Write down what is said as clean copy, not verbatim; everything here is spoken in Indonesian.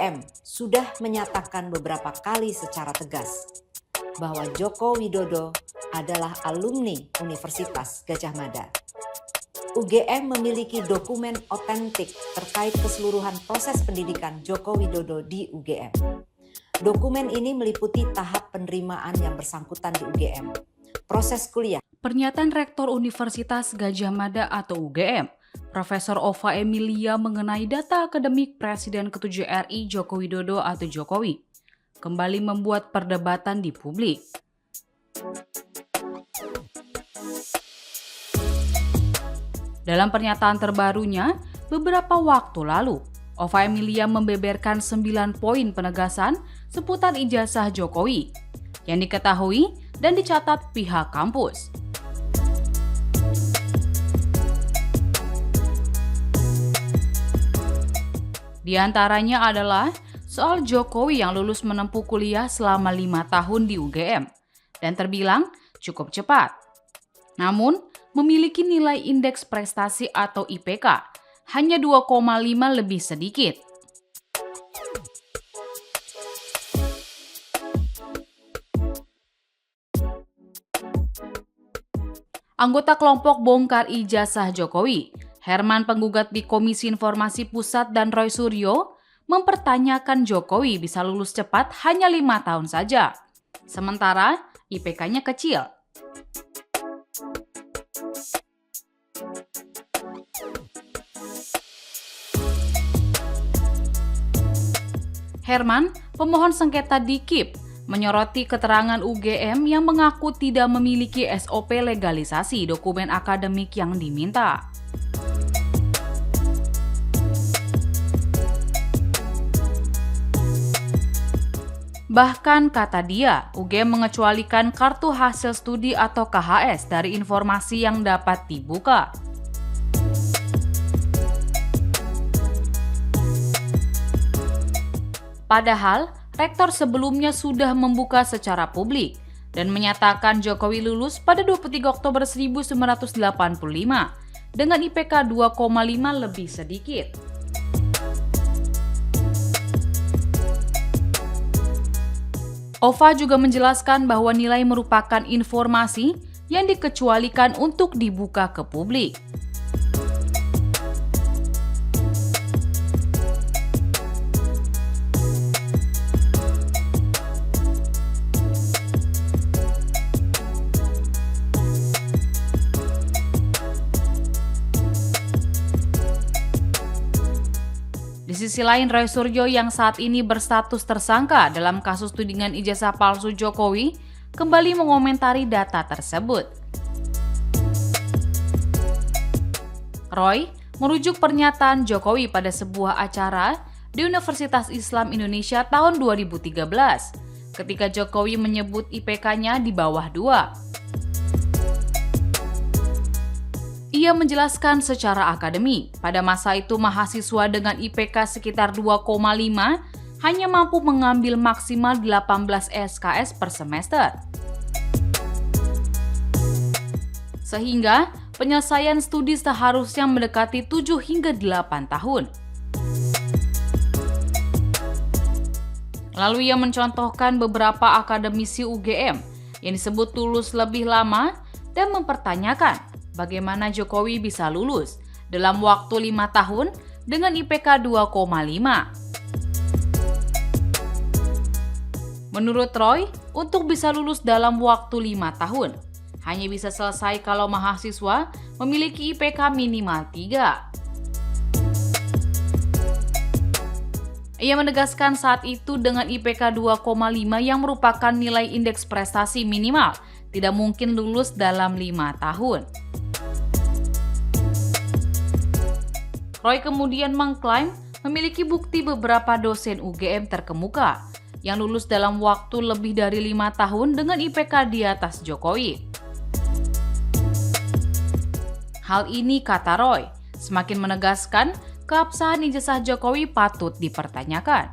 UGM sudah menyatakan beberapa kali secara tegas bahwa Joko Widodo adalah alumni Universitas Gadjah Mada. UGM memiliki dokumen otentik terkait keseluruhan proses pendidikan Joko Widodo di UGM. Dokumen ini meliputi tahap penerimaan yang bersangkutan di UGM, proses kuliah. Pernyataan Rektor Universitas Gadjah Mada atau UGM, Profesor Ova Emilia mengenai data akademik Presiden ke-7 RI Joko Widodo atau Jokowi, kembali membuat perdebatan di publik. Dalam pernyataan terbarunya, beberapa waktu lalu, Ova Emilia membeberkan 9 poin penegasan seputar ijazah Jokowi yang diketahui dan dicatat pihak kampus. Di antaranya adalah soal Jokowi yang lulus menempuh kuliah selama 5 tahun di UGM dan terbilang cukup cepat. Namun, memiliki nilai indeks prestasi atau IPK hanya 2,5 lebih sedikit. Anggota kelompok bongkar ijazah Jokowi, Herman penggugat di Komisi Informasi Pusat dan Roy Suryo, mempertanyakan Jokowi bisa lulus cepat hanya 5 tahun saja, sementara IPK-nya kecil. Herman, pemohon sengketa DKIP, menyoroti keterangan UGM yang mengaku tidak memiliki SOP legalisasi dokumen akademik yang diminta. Bahkan kata dia, UGM mengecualikan kartu hasil studi atau KHS dari informasi yang dapat dibuka. Padahal, rektor sebelumnya sudah membuka secara publik dan menyatakan Jokowi lulus pada 23 Oktober 1985 dengan IPK 2,5 lebih sedikit. Ova juga menjelaskan bahwa nilai merupakan informasi yang dikecualikan untuk dibuka ke publik. Di sisi lain, Roy Suryo yang saat ini berstatus tersangka dalam kasus tudingan ijazah palsu Jokowi kembali mengomentari data tersebut. Roy merujuk pernyataan Jokowi pada sebuah acara di Universitas Islam Indonesia tahun 2013 ketika Jokowi menyebut IPK-nya di bawah 2. Ia menjelaskan secara akademik, pada masa itu mahasiswa dengan IPK sekitar 2,5 hanya mampu mengambil maksimal 18 SKS per semester. Sehingga penyelesaian studi seharusnya mendekati 7 hingga 8 tahun. Lalu ia mencontohkan beberapa akademisi UGM yang disebut lulus lebih lama dan mempertanyakan bagaimana Jokowi bisa lulus dalam waktu 5 tahun dengan IPK 2,5. Menurut Roy, untuk bisa lulus dalam waktu 5 tahun, hanya bisa selesai kalau mahasiswa memiliki IPK minimal 3. Ia menegaskan saat itu dengan IPK 2,5 yang merupakan nilai indeks prestasi minimal, tidak mungkin lulus dalam 5 tahun. Roy kemudian mengklaim memiliki bukti beberapa dosen UGM terkemuka yang lulus dalam waktu lebih dari 5 tahun dengan IPK di atas Jokowi. Hal ini, kata Roy, semakin menegaskan keabsahan ijazah Jokowi patut dipertanyakan.